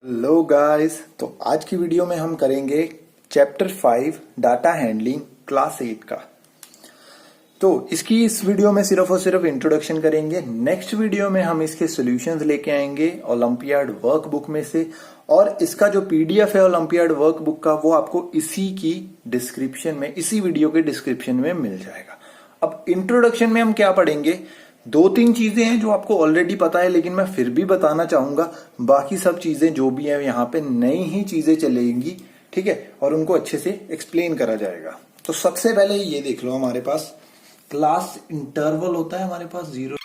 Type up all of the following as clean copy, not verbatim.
Hello guys. तो आज की वीडियो में हम करेंगे चैप्टर 5 डाटा हैंडलिंग क्लास 8 का। तो इसकी इस वीडियो में सिर्फ और सिर्फ इंट्रोडक्शन करेंगे। नेक्स्ट वीडियो में हम इसके सॉल्यूशंस लेके आएंगे ओलंपियाड वर्कबुक में से, और इसका जो पीडीएफ है ओलंपियाड वर्कबुक का वो आपको इसी की डिस्क्रिप्शन में, इसी वीडियो के डिस्क्रिप्शन में मिल जाएगा। अब इंट्रोडक्शन में हम क्या पढ़ेंगे, दो तीन चीजें हैं जो आपको ऑलरेडी पता है, लेकिन मैं फिर भी बताना चाहूंगा। बाकी सब चीजें जो भी है यहाँ पे नई ही चीजें चलेंगी, ठीक है, और उनको अच्छे से एक्सप्लेन करा जाएगा। तो सबसे पहले ये देख लो, हमारे पास क्लास इंटरवल होता है, हमारे पास 0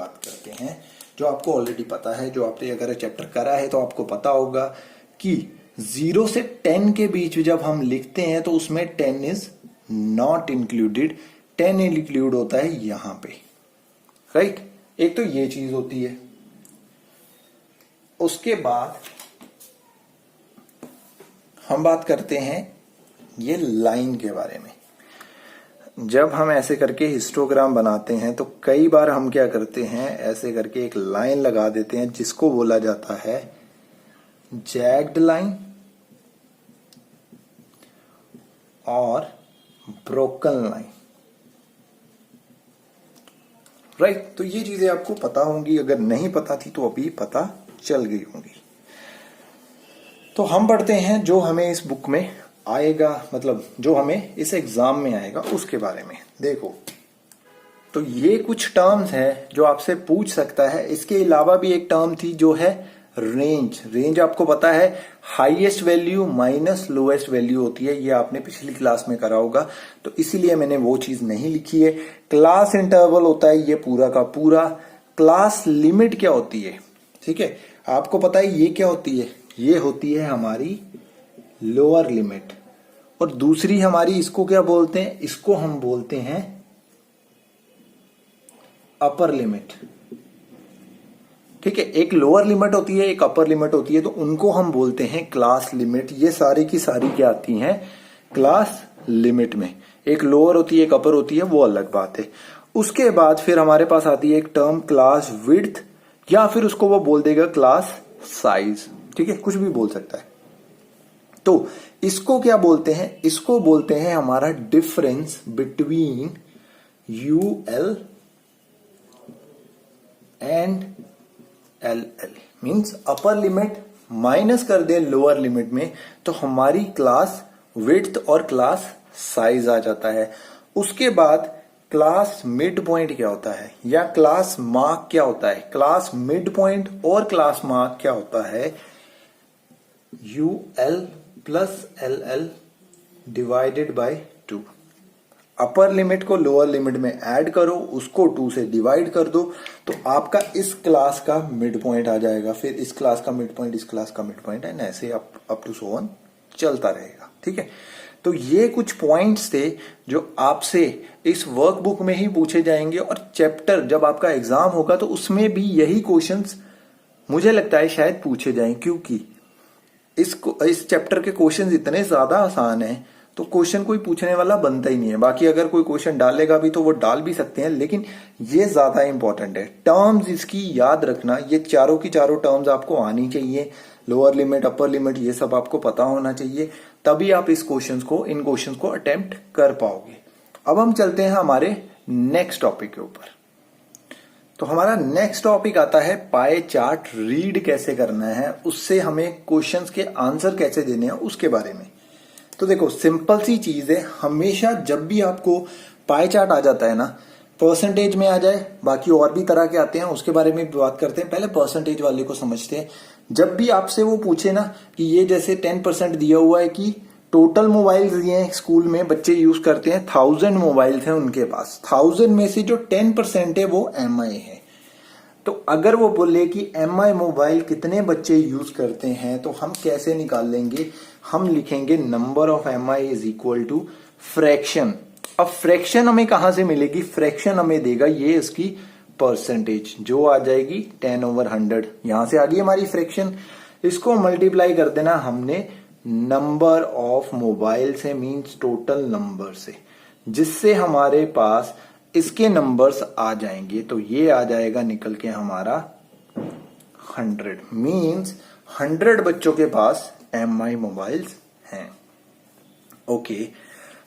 बात करते हैं, जो आपको ऑलरेडी पता है। जो आपने अगर चैप्टर करा है तो आपको पता होगा कि 0 से 10 के बीच जब हम लिखते हैं तो उसमें 10 इज नॉट इंक्लूडेड, 10 इंक्लूड होता है यहां पे, राइट। एक तो ये चीज होती है। उसके बाद हम बात करते हैं ये लाइन के बारे में। जब हम ऐसे करके हिस्टोग्राम बनाते हैं तो कई बार हम क्या करते हैं, ऐसे करके एक लाइन लगा देते हैं जिसको बोला जाता है जैग्ड लाइन और ब्रोकन लाइन, राइट। तो ये चीजें आपको पता होंगी, अगर नहीं पता थी तो अभी पता चल गई होंगी। तो हम पढ़ते हैं जो हमें इस बुक में आएगा, मतलब जो हमें इस एग्जाम में आएगा उसके बारे में। देखो, तो ये कुछ टर्म्स है जो आपसे पूछ सकता है। इसके अलावा भी एक टर्म थी जो है रेंज। रेंज आपको पता है highest value minus lowest value होती है, ये आपने पिछली क्लास में करा होगा, तो इसीलिए मैंने वो चीज नहीं लिखी है। क्लास इंटरवल होता है ये पूरा का पूरा। क्लास लिमिट क्या होती है, ठीक है, आपको पता है ये क्या होती है, ये होती है हमारी लोअर लिमिट। और दूसरी हमारी, इसको क्या बोलते हैं, इसको हम बोलते हैं अपर लिमिट, ठीक है। एक लोअर लिमिट होती है, एक अपर लिमिट होती है, तो उनको हम बोलते हैं क्लास लिमिट। ये सारी की सारी क्या आती हैं क्लास लिमिट में। एक लोअर होती है, एक अपर होती है, वो अलग बात है। उसके बाद फिर हमारे पास आती है एक टर्म क्लास विड्थ, या फिर उसको वो बोल देगा क्लास साइज, ठीक है, कुछ भी बोल सकता है। तो इसको क्या बोलते हैं, इसको बोलते हैं हमारा difference between UL and LL. Means upper limit minus कर दे लोअर लिमिट में तो हमारी क्लास विड्थ और क्लास साइज आ जाता है। उसके बाद क्लास मिड पॉइंट क्या होता है, या क्लास मार्क क्या होता है। क्लास मिड पॉइंट और क्लास मार्क क्या होता है, UL plus LL divided by 2। Upper limit को लोअर लिमिट में ऐड करो, उसको 2 से डिवाइड कर दो, तो आपका इस क्लास का मिड पॉइंट आ जाएगा। फिर इस क्लास का मिड पॉइंट, इस क्लास का मिड पॉइंट, एंड ऐसे अप टू सो ऑन चलता रहेगा, ठीक है। तो ये कुछ पॉइंट्स थे जो आपसे इस वर्कबुक में ही पूछे जाएंगे, और चैप्टर जब आपका एग्जाम होगा तो उसमें भी यही क्वेश्चंस मुझे लगता है शायद पूछे जाएं, क्योंकि इस चैप्टर के क्वेश्चंस इतने ज्यादा आसान हैं तो क्वेश्चन कोई पूछने वाला बनता ही नहीं है। बाकी अगर कोई क्वेश्चन डालेगा भी तो वो डाल भी सकते हैं, लेकिन ये ज्यादा इंपॉर्टेंट है। टर्म्स इसकी याद रखना, ये चारों की चारों टर्म्स आपको आनी चाहिए। लोअर लिमिट, अपर लिमिट, ये सब आपको पता होना चाहिए, तभी आप इन क्वेश्चंस को अटेम्प्ट कर पाओगे। अब हम चलते हैं हमारे नेक्स्ट टॉपिक के ऊपर। तो हमारा नेक्स्ट टॉपिक आता है पाई चार्ट रीड कैसे करना है, उससे हमें क्वेश्चंस के आंसर कैसे देने हैं उसके बारे में। तो देखो, सिंपल सी चीज है, हमेशा जब भी आपको पाई चार्ट आ जाता है ना, परसेंटेज में आ जाए, बाकी और भी तरह के आते हैं, उसके बारे में भी बात करते हैं। पहले परसेंटेज वाले को समझते हैं। जब भी आपसे वो पूछे ना कि ये जैसे 10% दिया हुआ है कि टोटल मोबाइल दिए हैं स्कूल में, बच्चे यूज करते हैं, 1000 मोबाइल हैं उनके पास, 1000 में से जो 10% है वो MI है। तो अगर वो बोले कि MI मोबाइल कितने बच्चे यूज करते हैं, तो हम कैसे निकाल लेंगे, हम लिखेंगे number of MI is equal to fraction. अब फ्रैक्शन हमें कहां से मिलेगी, फ्रैक्शन हमें देगा ये इसकी परसेंटेज, जो आ जाएगी 10/100। यहां से आ गई हमारी फ्रैक्शन। इसको मल्टीप्लाई कर देना हमने नंबर ऑफ मोबाइल से, मींस टोटल नंबर से, जिससे हमारे पास इसके नंबर्स आ जाएंगे। तो ये आ जाएगा निकल के हमारा 100। मींस 100 बच्चों के पास MI मोबाइल्स हैं। ओके,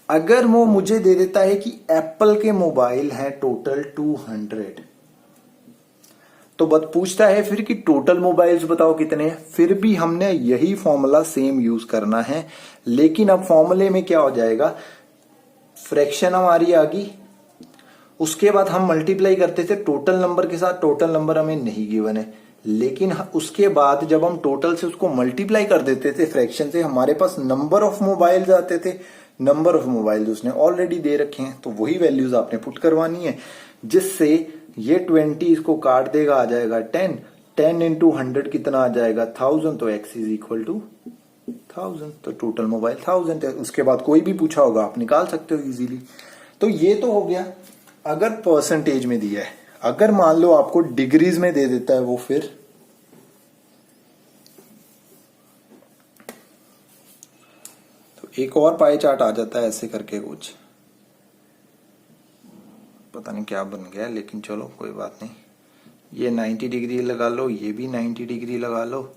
अगर वो मुझे दे देता है कि एप्पल के मोबाइल हैं टोटल 200, तो बस पूछता है फिर कि टोटल मोबाइल्स बताओ कितने हैं। फिर भी हमने यही फॉर्मूला सेम यूज करना है, लेकिन अब फॉर्मूले में क्या हो जाएगा, फ्रैक्शन हमारी आ गई, उसके बाद हम मल्टीप्लाई करते थे टोटल नंबर के साथ। टोटल नंबर हमें नहीं गिवन है, लेकिन उसके बाद जब हम टोटल से उसको मल्टीप्लाई कर देते थे फ्रैक्शन से, हमारे पास नंबर ऑफ मोबाइल्स आते थे। नंबर ऑफ मोबाइल्स उसने ऑलरेडी दे रखे हैं, तो वही वैल्यूज आपने पुट करवानी है, जिससे ये 20 इसको काट देगा, आ जाएगा 10। 10 इंटू 100 कितना आ जाएगा 1000, तो x इज इक्वल टू 1000, तो टोटल मोबाइल 1000 है। उसके बाद कोई भी पूछा होगा आप निकाल सकते हो इजीली। तो ये तो हो गया अगर परसेंटेज में दिया है। अगर मान लो आपको डिग्रीज में दे देता है वो, फिर तो एक और पाई चार्ट आ जाता है ऐसे करके, कुछ पता नहीं क्या बन गया, लेकिन चलो कोई बात नहीं। ये 90 डिग्री लगा लो, ये भी 90 डिग्री लगा लो,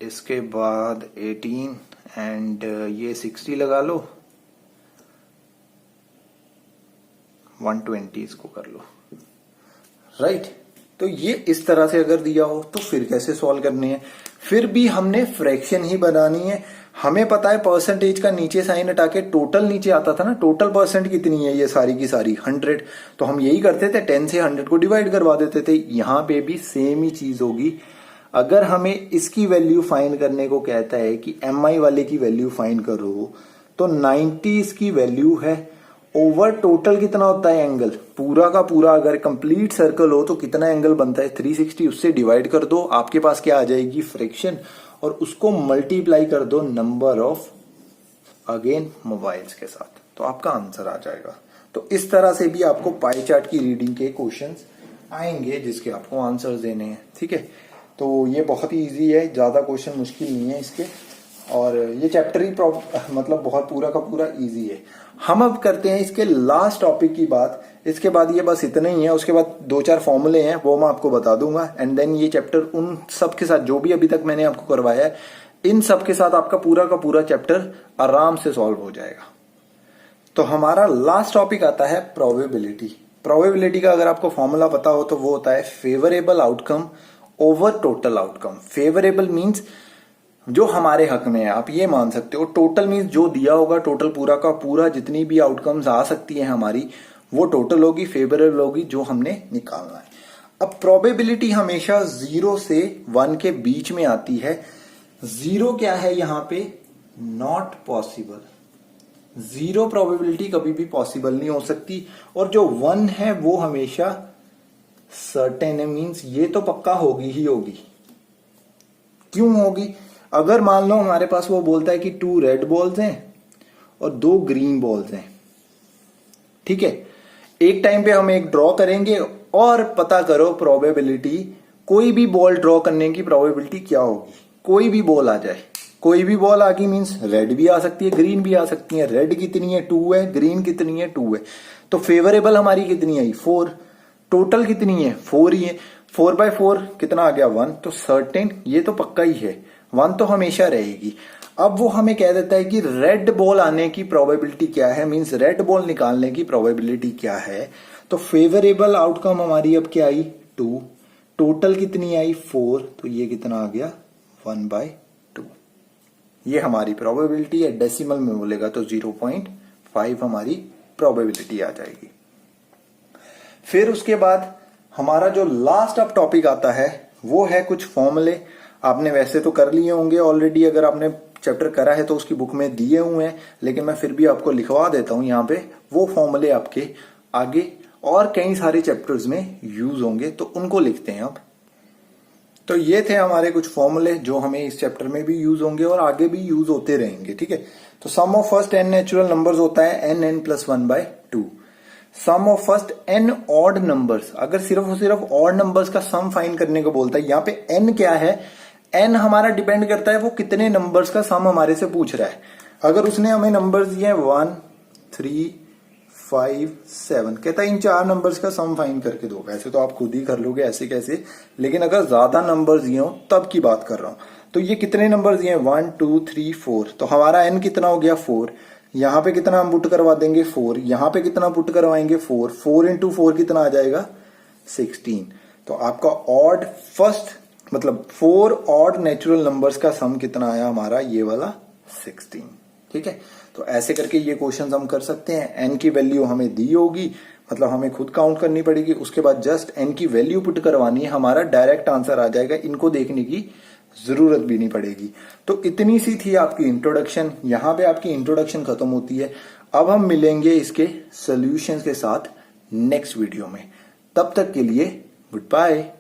इसके बाद 18 एंड ये 60 लगा लो, 120 इसको कर लो, राइट। तो ये इस तरह से अगर दिया हो तो फिर कैसे सॉल्व करनी है, फिर भी हमने फ्रैक्शन ही बनानी है। हमें पता है परसेंटेज का नीचे साइन हटा के टोटल नीचे आता था ना, टोटल परसेंट कितनी है ये सारी की सारी 100, तो हम यही करते थे 10 से 100 को डिवाइड करवा देते थे। यहां पे भी सेम ही चीज होगी। अगर हमें इसकी वैल्यू फाइंड करने को कहता है कि MI वाले की वैल्यू फाइंड करो, तो 90 इसकी वैल्यू है, ओवर टोटल कितना होता है एंगल, पूरा का पूरा अगर कंप्लीट सर्कल हो तो कितना एंगल बनता है 360, उससे डिवाइड कर दो, आपके पास क्या आ जाएगी फ्रैक्शन, और उसको मल्टीप्लाई कर दो नंबर ऑफ अगेन मोबाइल्स के साथ, तो आपका आंसर आ जाएगा। तो इस तरह से भी आपको पाई चार्ट की रीडिंग के क्वेश्चंस आएंगे जिसके आपको आंसर देने हैं, ठीक है। तो ये बहुत ही इजी है, ज्यादा क्वेश्चन मुश्किल नहीं है इसके, और ये चैप्टर ही मतलब बहुत पूरा का पूरा इजी है। हम अब करते हैं इसके लास्ट टॉपिक की बात। इसके बाद ये बस इतना ही है, उसके बाद 2-4 फॉर्मूले हैं वो मैं आपको बता दूंगा, एंड देन ये चैप्टर उन सब के साथ जो भी अभी तक मैंने आपको करवाया है, इन सब के साथ आपका पूरा का पूरा चैप्टर आराम से सॉल्व हो जाएगा। तो हमारा लास्ट टॉपिक आता है प्रोबेबिलिटी। प्रोबेबिलिटी का अगर आपको फॉर्मूला पता हो तो वो होता है favourable outcome over total outcome. Favourable means जो हमारे हक में है, आप ये मान सकते हो। टोटल मीन्स जो दिया होगा, टोटल पूरा का पूरा जितनी भी आउटकम्स आ सकती है हमारी, वो टोटल होगी, फेवरेबल होगी, जो हमने निकालना है। अब प्रोबेबिलिटी हमेशा 0 से 1 के बीच में आती है। 0 क्या है यहां पे, नॉट पॉसिबल। 0 प्रोबेबिलिटी कभी भी पॉसिबल नहीं हो सकती, और जो 1 है वो हमेशा सर्टेन है, मीन्स ये तो पक्का होगी ही होगी। क्यों होगी, अगर मान लो हमारे पास वो बोलता है कि 2 रेड बॉल्स हैं और 2 ग्रीन बॉल्स हैं, ठीक है, एक टाइम पे हम एक ड्रॉ करेंगे और पता करो प्रोबेबिलिटी, कोई भी बॉल ड्रॉ करने की प्रोबेबिलिटी क्या होगी। कोई भी बॉल आ जाए, कोई भी बॉल आ गई मीन्स रेड भी आ सकती है, ग्रीन भी आ सकती है। रेड कितनी है 2 है, ग्रीन कितनी है 2 है, तो फेवरेबल हमारी कितनी आई 4, टोटल कितनी है 4 ही है। 4/4 कितना आ गया 1, तो सर्टेन ये तो पक्का ही है, 1 तो हमेशा रहेगी। अब वो हमें कह देता है कि रेड बॉल आने की प्रोबेबिलिटी क्या है, मींस रेड बॉल निकालने की प्रोबेबिलिटी क्या है। तो फेवरेबल आउटकम हमारी अब क्या आई 2, टोटल कितनी आई 4, तो ये कितना आ गया 1/2। ये हमारी प्रोबेबिलिटी है। डेसिमल में बोलेगा तो 0.5 हमारी प्रोबेबिलिटी आ जाएगी। फिर उसके बाद हमारा जो लास्ट अब टॉपिक आता है वो है कुछ फॉर्मूले। आपने वैसे तो कर लिए होंगे ऑलरेडी, अगर आपने चैप्टर करा है तो उसकी बुक में दिए हुए हैं, लेकिन मैं फिर भी आपको लिखवा देता हूं यहाँ पे। वो फॉर्मूले आपके आगे और कई सारे चैप्टर्स में यूज होंगे, तो उनको लिखते हैं अब। तो ये थे हमारे कुछ फॉर्मूले जो हमें इस चैप्टर में भी यूज होंगे और आगे भी यूज होते रहेंगे, ठीक है। तो sum of first n natural numbers होता है n+1/2। Sum of first n odd numbers, अगर सिर्फ और सिर्फ ऑड नंबर्स का सम फाइंड करने को बोलता है। यहाँ पे n क्या है, n हमारा डिपेंड करता है वो कितने नंबर्स का सम हमारे से पूछ रहा है। अगर उसने हमें नंबर्स दिए हैं 1, 3, 5, 7, कहता है इन 4 नंबर्स का सम फाइंड करके दो। वैसे तो आप खुद ही कर लोगे ऐसे कैसे, लेकिन अगर ज्यादा नंबर्स दिए हो तब की बात कर रहा हूं। तो ये कितने नंबर दिए? 1 2 3 4। तो हमारा n कितना हो गया? 4। यहां पे कितना हम पुट करवा देंगे? 4। यहां पे कितना पुट करवाएंगे? 4। 4 इंटू 4 कितना आ जाएगा? 16। तो आपका ऑड फर्स्ट मतलब 4 ऑड नेचुरल नंबर्स का सम कितना आया हमारा? ये वाला 16। ठीक है, तो ऐसे करके ये क्वेश्चन हम कर सकते हैं। n की वैल्यू हमें दी होगी, मतलब हमें खुद काउंट करनी पड़ेगी, उसके बाद जस्ट n की वैल्यू पुट करवानी है, हमारा डायरेक्ट आंसर आ जाएगा, इनको देखने की जरूरत भी नहीं पड़ेगी। तो इतनी सी थी आपकी इंट्रोडक्शन। यहां पे आपकी इंट्रोडक्शन खत्म होती है। अब हम मिलेंगे इसके सॉल्यूशंस के साथ नेक्स्ट वीडियो में। तब तक के लिए गुड बाय।